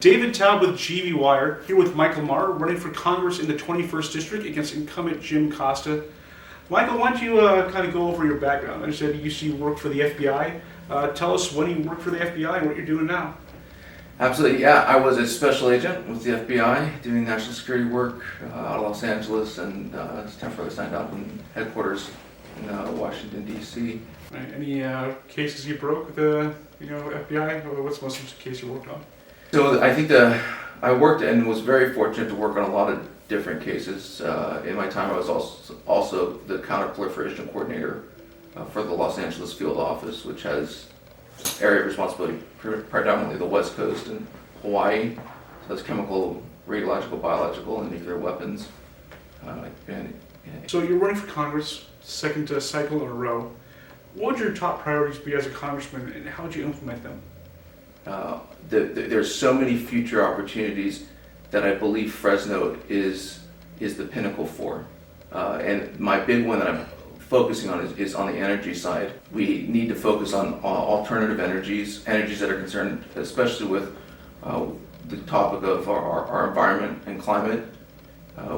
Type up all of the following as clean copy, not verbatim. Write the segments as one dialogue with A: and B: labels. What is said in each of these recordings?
A: David Taub with GV Wire, here with Michael Maher, running for Congress in the 21st District against incumbent Jim Costa. Michael, why don't you kind of go over your background? I understand you used to work for the FBI. Tell us when you worked for the FBI and what you're doing now.
B: Absolutely, yeah. I was a special agent with the FBI doing national security work out of Los Angeles, and temporarily signed up in headquarters in Washington, D.C.
A: Right. Any cases you broke with the FBI? What's the most interesting case you worked on?
B: So I think I worked and was very fortunate to work on a lot of different cases. In my time, I was also the counter-proliferation coordinator for the Los Angeles field office, which has area of responsibility predominantly the West Coast and Hawaii. So that's chemical, radiological, biological, and nuclear weapons.
A: So you're running for Congress, second cycle in a row. What would your top priorities be as a congressman, and how would you implement them?
B: There's so many future opportunities that I believe Fresno is the pinnacle for. And my big one that I'm focusing on is on the energy side. We need to focus on alternative energies that are concerned especially with the topic of our environment and climate.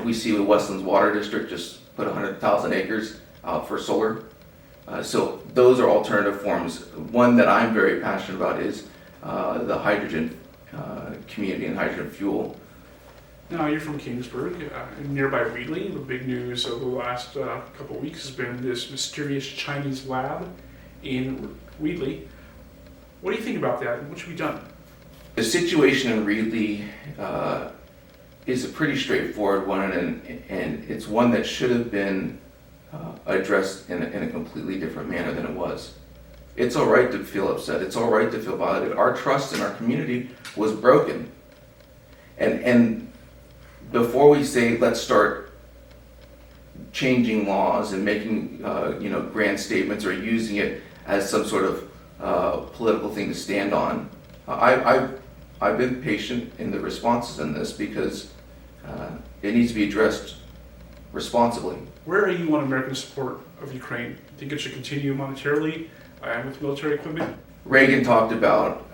B: We see the Westlands Water District just put 100,000 acres out for solar. So those are alternative forms. One that I'm very passionate about is the hydrogen community and hydrogen fuel.
A: Now, you're from Kingsburg, nearby Wheatley. The big news of the last couple of weeks has been this mysterious Chinese lab in Wheatley. What do you think about that, and what should be done?
B: The situation in Wheatley is a pretty straightforward one, and it's one that should have been addressed in a completely different manner than it was. It's all right to feel upset. It's all right to feel violated. Our trust in our community was broken. And before we say let's start changing laws and making grand statements or using it as some sort of political thing to stand on, I've been patient in the responses in this because it needs to be addressed responsibly.
A: Where are you on American support of Ukraine? Do you think it should continue monetarily with military equipment?
B: Reagan talked about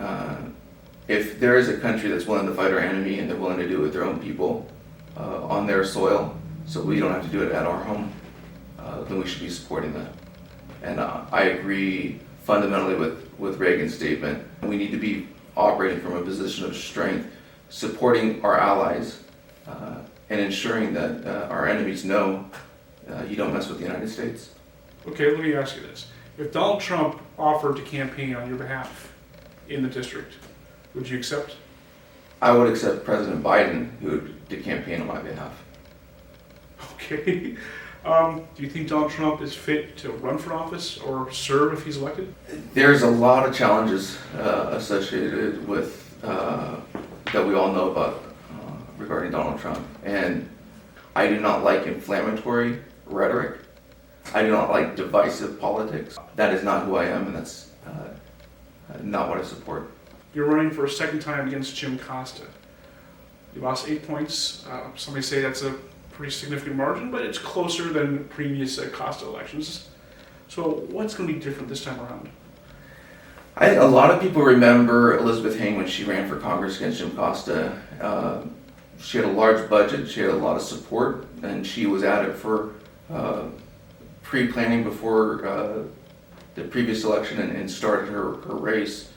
B: if there is a country that's willing to fight our enemy and they're willing to do it with their own people on their soil, so we don't have to do it at our home, then we should be supporting that. And I agree fundamentally with Reagan's statement. We need to be operating from a position of strength, supporting our allies, and ensuring that our enemies know you don't mess with the United States.
A: Okay, let me ask you this. If Donald Trump offered to campaign on your behalf in the district, would you accept?
B: I would accept President Biden, who would to campaign on my behalf.
A: Okay. Do you think Donald Trump is fit to run for office or serve if he's elected?
B: There's a lot of challenges associated with that we all know about regarding Donald Trump, and I do not like inflammatory rhetoric. I do not like divisive politics. That is not who I am, and that's not what I support.
A: You're running for a second time against Jim Costa. You lost 8 points. Some say that's a pretty significant margin, but it's closer than previous Costa elections. So what's going to be different this time around?
B: I think a lot of people remember Elizabeth Heng when she ran for Congress against Jim Costa. She had a large budget, she had a lot of support, and she was at it for pre-planning before the previous election and started her race,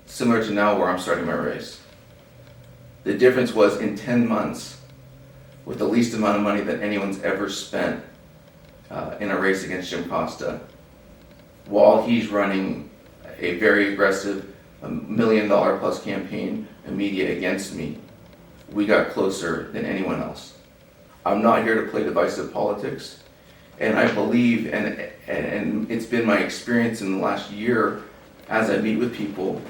B: similar to now where I'm starting my race. The difference was in 10 months, with the least amount of money that anyone's ever spent in a race against Jim Costa, while he's running a very aggressive $1 million plus campaign and media against me, we got closer than anyone else. I'm not here to play divisive politics, and I believe, and it's been my experience in the last year as I meet with people,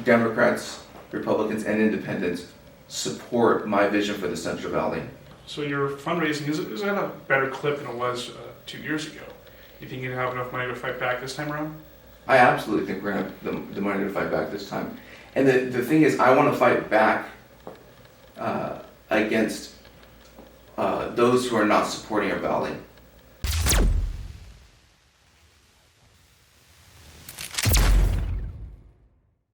B: Democrats, Republicans, and independents support my vision for the Central Valley. So
A: your fundraising, is at a better clip than it was 2 years ago? You think you have enough money to fight back this time around?
B: I absolutely think we're going to have the money to fight back this time. And the thing is, I want to fight back against those who are not supporting our valley.